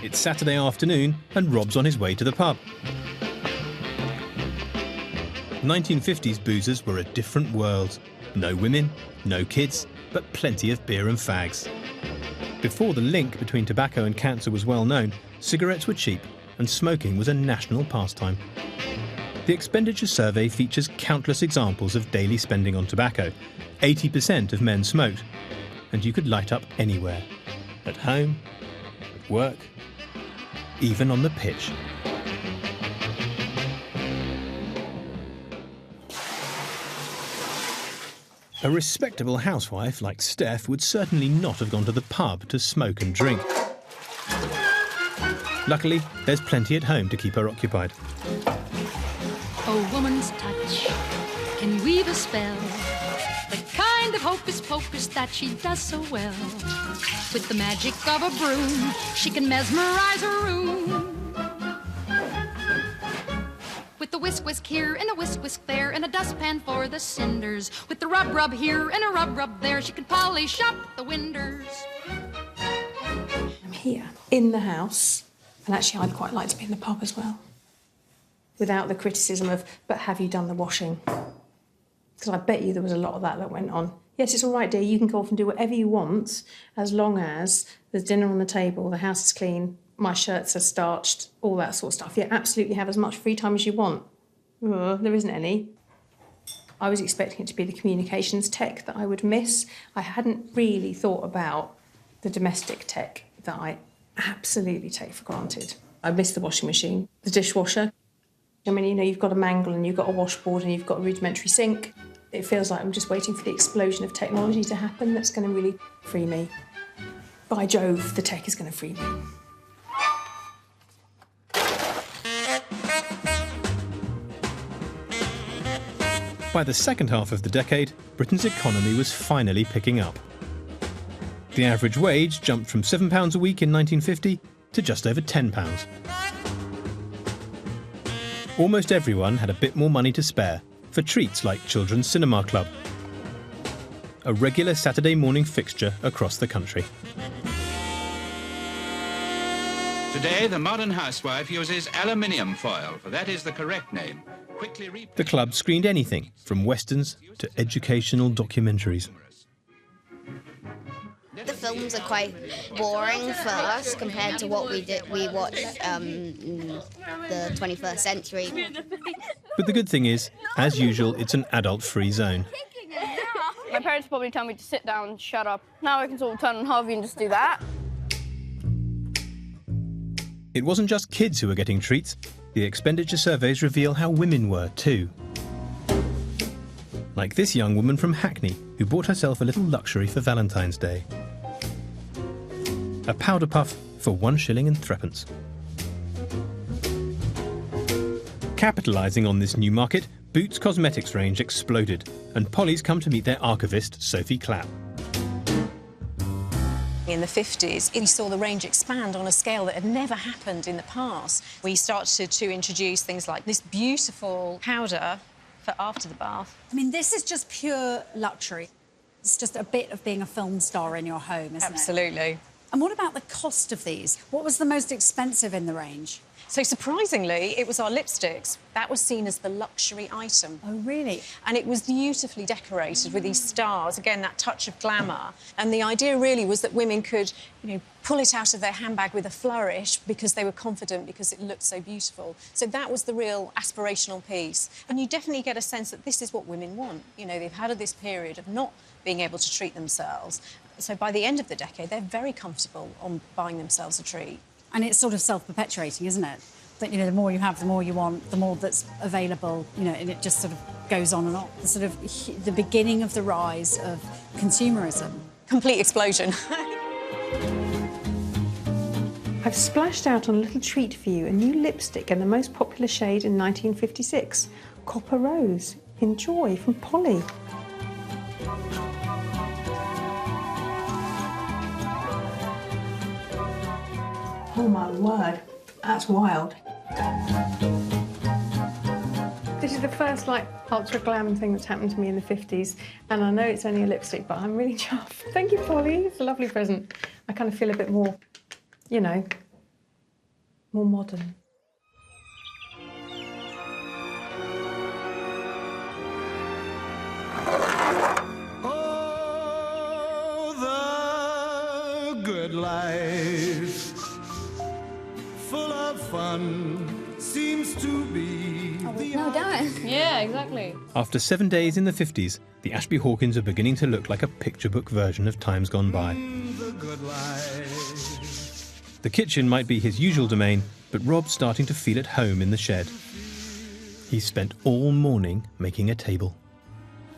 It's Saturday afternoon and Rob's on his way to the pub. 1950s boozers were a different world. No women, no kids, but plenty of beer and fags. Before the link between tobacco and cancer was well known, cigarettes were cheap and smoking was a national pastime. The expenditure survey features countless examples of daily spending on tobacco. 80% of men smoked, and you could light up anywhere. At home, at work, even on the pitch. A respectable housewife like Steph would certainly not have gone to the pub to smoke and drink. Luckily, there's plenty at home to keep her occupied. A woman's touch can weave a spell, the kind of hocus pocus that she does so well. With the magic of a broom, she can mesmerize a room. With the whisk whisk here and a whisk whisk there and a dustpan for the cinders. With the rub rub here and a rub rub there, she can polish up the winders. I'm here in the house, and actually I'd quite like to be in the pub as well. Without the criticism of, "But have you done the washing?" Because I bet you there was a lot of that went on. "Yes, it's all right, dear, you can go off and do whatever you want, as long as there's dinner on the table, the house is clean, my shirts are starched," all that sort of stuff. Yeah, absolutely have as much free time as you want. There isn't any. I was expecting it to be the communications tech that I would miss. I hadn't really thought about the domestic tech that I absolutely take for granted. I miss the washing machine, the dishwasher. I mean, you've got a mangle and you've got a washboard and you've got a rudimentary sink. It feels like I'm just waiting for the explosion of technology to happen that's going to really free me. By Jove, the tech is going to free me. By the second half of the decade, Britain's economy was finally picking up. The average wage jumped from £7 a week in 1950 to just over £10. Almost everyone had a bit more money to spare for treats like Children's Cinema Club, a regular Saturday morning fixture across the country. Today, the modern housewife uses aluminium foil, for that is the correct name. The club screened anything from westerns to educational documentaries. The films are quite boring for us compared to what we watched in the 21st century. But the good thing is, as usual, it's an adult-free zone. My parents probably tell me to sit down and shut up. Now I can sort of turn on Harvey and just do that. It wasn't just kids who were getting treats. The expenditure surveys reveal how women were too. Like this young woman from Hackney who bought herself a little luxury for Valentine's Day. A powder puff for 1 shilling and threepence. Capitalising on this new market, Boots' cosmetics range exploded, and Polly's come to meet their archivist, Sophie Clapp. In the 50s, we saw the range expand on a scale that had never happened in the past. We started to introduce things like this beautiful powder for after the bath. I mean, this is just pure luxury. It's just a bit of being a film star in your home, isn't it? Absolutely. And what about the cost of these? What was the most expensive in the range? So surprisingly, it was our lipsticks. That was seen as the luxury item. Oh, really? And it was beautifully decorated with these stars, again, that touch of glamour. And the idea really was that women could, pull it out of their handbag with a flourish because they were confident, because it looked so beautiful. So that was the real aspirational piece. And you definitely get a sense that this is what women want. They've had this period of not being able to treat themselves. So by the end of the decade, they're very comfortable on buying themselves a treat. And it's sort of self-perpetuating, isn't it? That, the more you have, the more you want, the more that's available, and it just sort of goes on and on. The sort of the beginning of the rise of consumerism. Complete explosion. I've splashed out on a little treat for you, a new lipstick and the most popular shade in 1956, Copper Rose. Enjoy, from Polly. Oh my word, that's wild. This is the first ultra glam thing that's happened to me in the 50s, and I know it's only a lipstick, but I'm really chuffed. Thank you, Polly. It's a lovely present. I kind of feel a bit more, more modern. Oh, the good life, full of fun, seems to be No doubt. Yeah, exactly. After 7 days in the 50s, the Ashby Hawkins are beginning to look like a picture book version of times gone by. the good life. The kitchen might be his usual domain, but Rob's starting to feel at home in the shed. He's spent all morning making a table.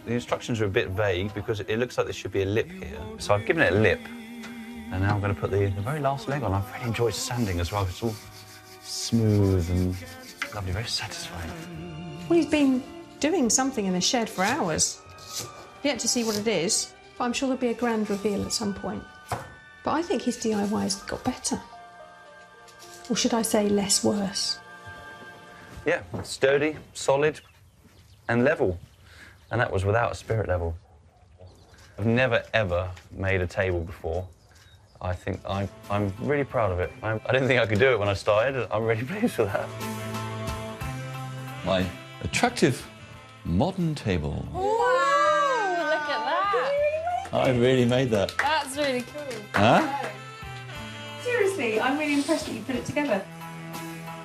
The instructions are a bit vague because it looks like there should be a lip here. So I've given it a lip, and now I'm going to put the very last leg on. I've really enjoyed sanding as well. It's all smooth and lovely, very satisfying. Well, he's been doing something in the shed for hours. Yet to see what it is, but I'm sure there'll be a grand reveal at some point. But I think his DIY's got better. Or should I say less worse? Yeah, sturdy, solid, and level. And that was without a spirit level. I've never, ever made a table before. I think I'm really proud of it. I didn't think I could do it when I started. I'm really pleased with that. My attractive modern table. Wow, look at that. I really made that. That's really cool. Huh? Seriously, I'm really impressed that you put it together.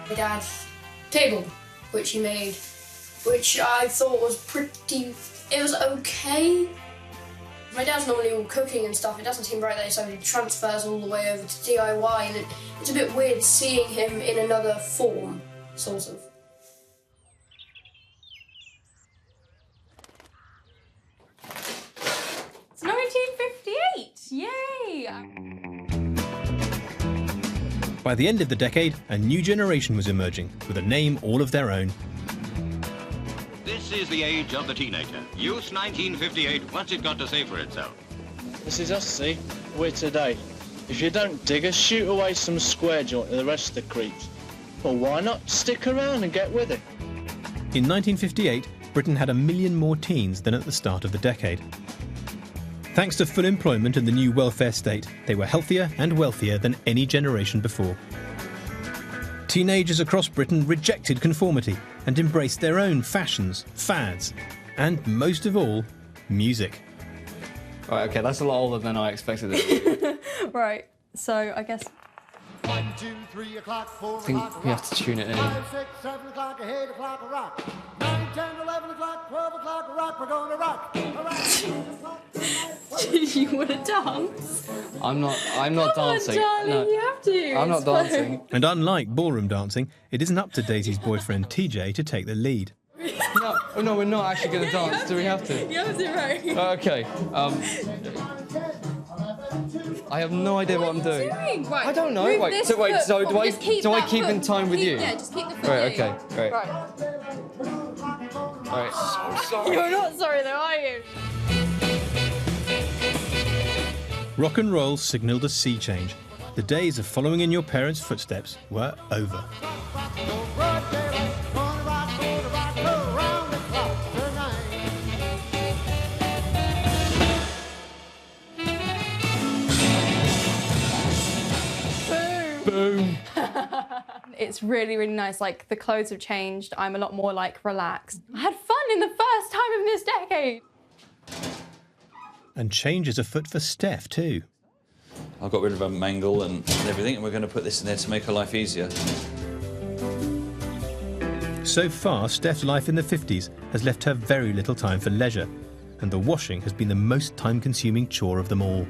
My dad's table, which he made, which I thought was it was okay. My dad's normally all cooking and stuff. It doesn't seem right that he transfers all the way over to DIY, and it's a bit weird seeing him in another form, sort of. It's 1958! Yay! By the end of the decade, a new generation was emerging, with a name all of their own. This This is the age of the teenager. Youth 1958, what's it got to say for itself? This is us, see? We're today. If you don't dig us, shoot away some square joint to the rest of the creeps. Well, why not stick around and get with it? In 1958, Britain had 1 million more teens than at the start of the decade. Thanks to full employment and the new welfare state, they were healthier and wealthier than any generation before. Teenagers across Britain rejected conformity and embraced their own fashions, fads, and most of all, music. Right, okay, that's a lot older than I expected it. Right, so I guess... 1, 2, 3 o'clock, 4 I think o'clock, we have to tune it in. 5, 6, 7 o'clock, 8 o'clock, a rock. 9, 10, 11 o'clock, 12 o'clock, a rock. We're going to rock. You want to dance? I'm not dancing. Come on, darling, No. you have to. I'm not It's fun. dancing. And unlike ballroom dancing, it isn't up to Daisy's boyfriend TJ to take the lead. No, we're not actually going to dance. Do we have to? You have to, right? Okay. I have no idea what I'm doing. Right, I don't know. move Wait, this so foot. do I Just keep do I that keep in foot. time with you? Yeah, just keep the foot. Right. moving. Okay. Right. Right. So sorry. You're not sorry though, are you? Rock and roll signalled a sea change. The days of following in your parents' footsteps were over. Boom. It's really, really nice. Like, the clothes have changed. I'm a lot more, like, relaxed. I had fun in the first time of this decade. And change is afoot for Steph too. I got rid of a mangle and everything, and we're going to put this in there to make her life easier. So far, Steph's life in the 50s has left her very little time for leisure, and the washing has been the most time-consuming chore of them all.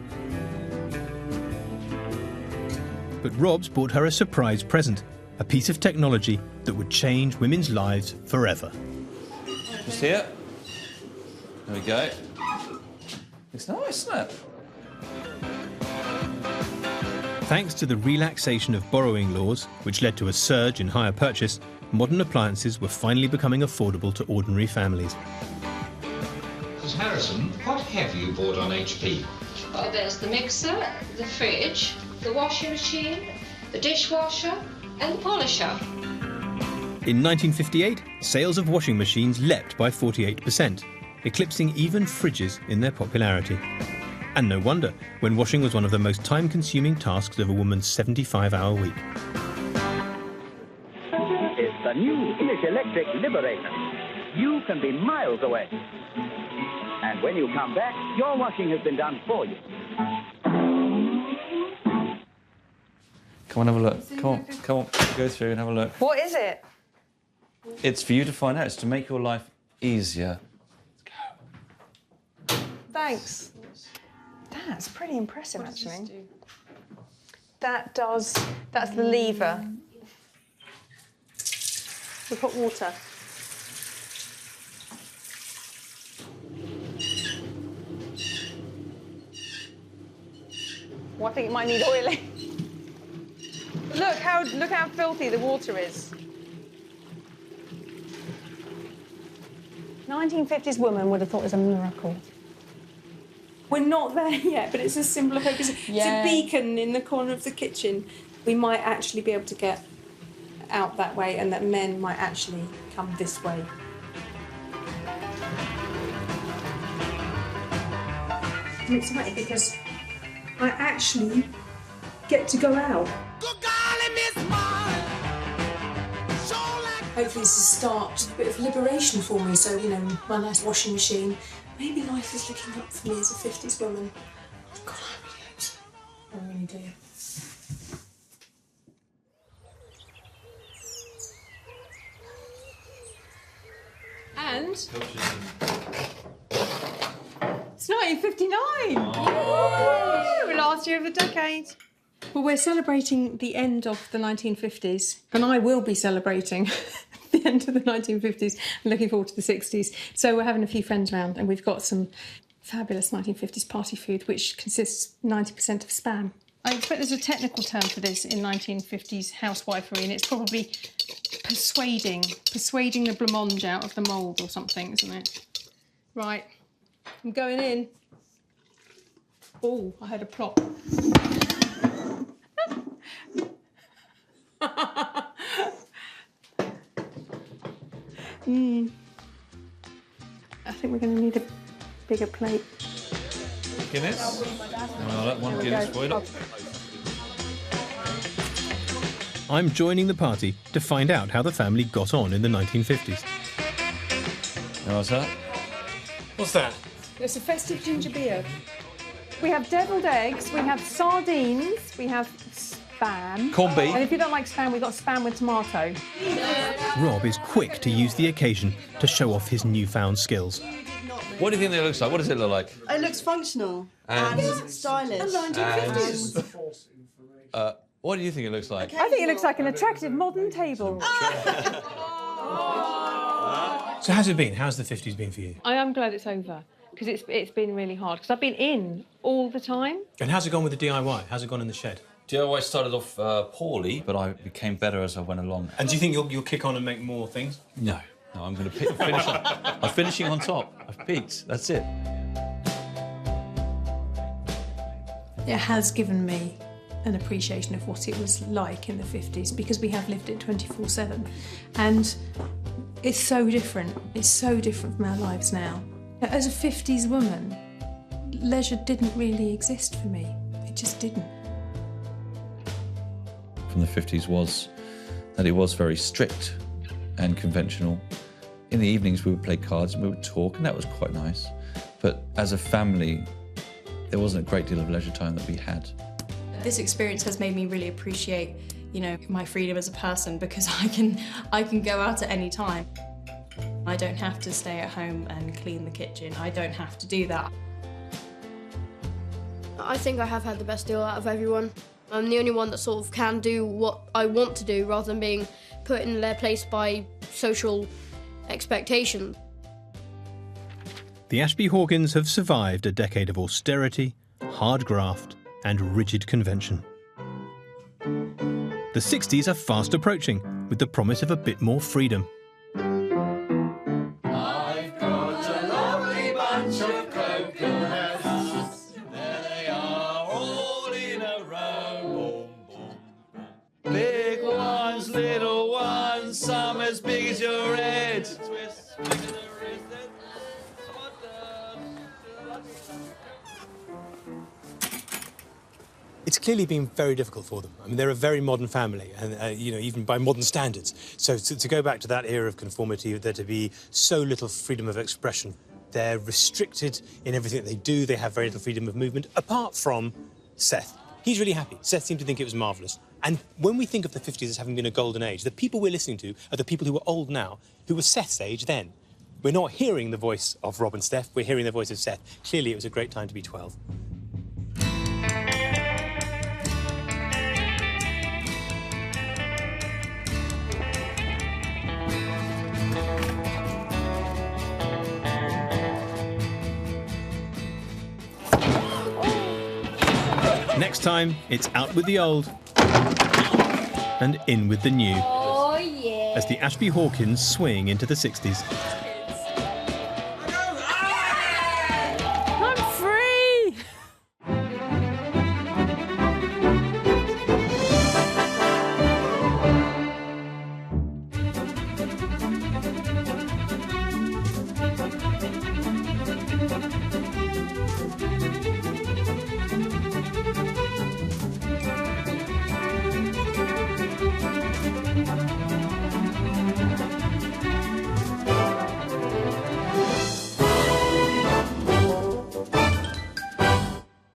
But Rob's bought her a surprise present, a piece of technology that would change women's lives forever. Just here. There we go. It's nice, isn't it? Thanks to the relaxation of borrowing laws, which led to a surge in hire purchase, modern appliances were finally becoming affordable to ordinary families. Mrs. Harrison, what have you bought on HP? Well, there's the mixer, the fridge, the washing machine, the dishwasher, and the polisher. In 1958, sales of washing machines leapt by 48%, eclipsing even fridges in their popularity. And no wonder, when washing was one of the most time-consuming tasks of a woman's 75-hour week. It's the new English Electric Liberator. You can be miles away. And when you come back, your washing has been done for you. Come on, have a look. Come on. Go through and have a look. What is it? It's for you to find out. It's to make your life easier. Thanks. That's pretty impressive, actually. That's the lever. We've got water. Well, I think it might need oiling. Look how filthy the water is. 1950s woman would have thought it was a miracle. We're not there yet, but it's a symbol of hope. It's a beacon in the corner of the kitchen. We might actually be able to get out that way, and that men might actually come this way. I'm excited because I actually get to go out. Hopefully this is a start, a bit of liberation for me. So, you know, my nice washing machine. Maybe life is looking up for me as a 50s woman. God, I really hope so. I really do. And it's 1959! Woo! Last year of the decade. Well, we're celebrating the end of the 1950s, and I will be celebrating the end of the 1950s and looking forward to the 60s. So we're having a few friends round, and we've got some fabulous 1950s party food, which consists 90% of spam. I expect there's a technical term for this in 1950s housewifery, and it's probably persuading the blancmange out of the mould or something, isn't it? Right, I'm going in. Oh, I heard a plop. I think we're going to need a bigger plate. Guinness? Well, that one Guinness for you. I'm joining the party to find out how the family got on in the 1950s. What's that? What's that? It's a festive ginger beer. We have deviled eggs, we have sardines, we have spam. Corned beef. And if you don't like spam, we've got spam with tomato. Rob is quick to use the occasion to show off his newfound skills. What do you think it looks like? What does it look like? It looks functional and stylish. What do you think it looks like? I think it looks like an attractive modern table. So how's it been? How's the 50s been for you? I am glad it's over, because it's been really hard, because I've been in all the time. And how's it gone with the DIY? How's it gone in the shed? DIY started off poorly, but I became better as I went along. And do you think you'll kick on and make more things? No, I'm going to finish on. I'm finishing on top. I've peaked. That's it. It has given me an appreciation of what it was like in the 50s, because we have lived it 24/7. And it's so different. It's so different from our lives now. As a 50s woman, leisure didn't really exist for me. It just didn't. From the 50s was that it was very strict and conventional. In the evenings we would play cards and we would talk, and that was quite nice. But as a family, there wasn't a great deal of leisure time that we had. This experience has made me really appreciate, my freedom as a person, because I can go out at any time. I don't have to stay at home and clean the kitchen. I don't have to do that. I think I have had the best deal out of everyone. I'm the only one that sort of can do what I want to do rather than being put in their place by social expectations. The Ashby Hawkins have survived a decade of austerity, hard graft, and rigid convention. The 60s are fast approaching, with the promise of a bit more freedom. I've got a lovely bunch of coconuts. There they are, all in a row. Big ones, little ones, some as big as your head. It's clearly been very difficult for them. I mean, they're a very modern family, and even by modern standards. So to go back to that era of conformity, there to be so little freedom of expression. They're restricted in everything that they do. They have very little freedom of movement, apart from Seth. He's really happy. Seth seemed to think it was marvellous. And when we think of the 50s as having been a golden age, the people we're listening to are the people who are old now, who were Seth's age then. We're not hearing the voice of Rob and Steph, we're hearing the voice of Seth. Clearly, it was a great time to be 12. Next time, it's out with the old and in with the new. Oh, yeah. As the Ashby Hawkins swing into the 60s.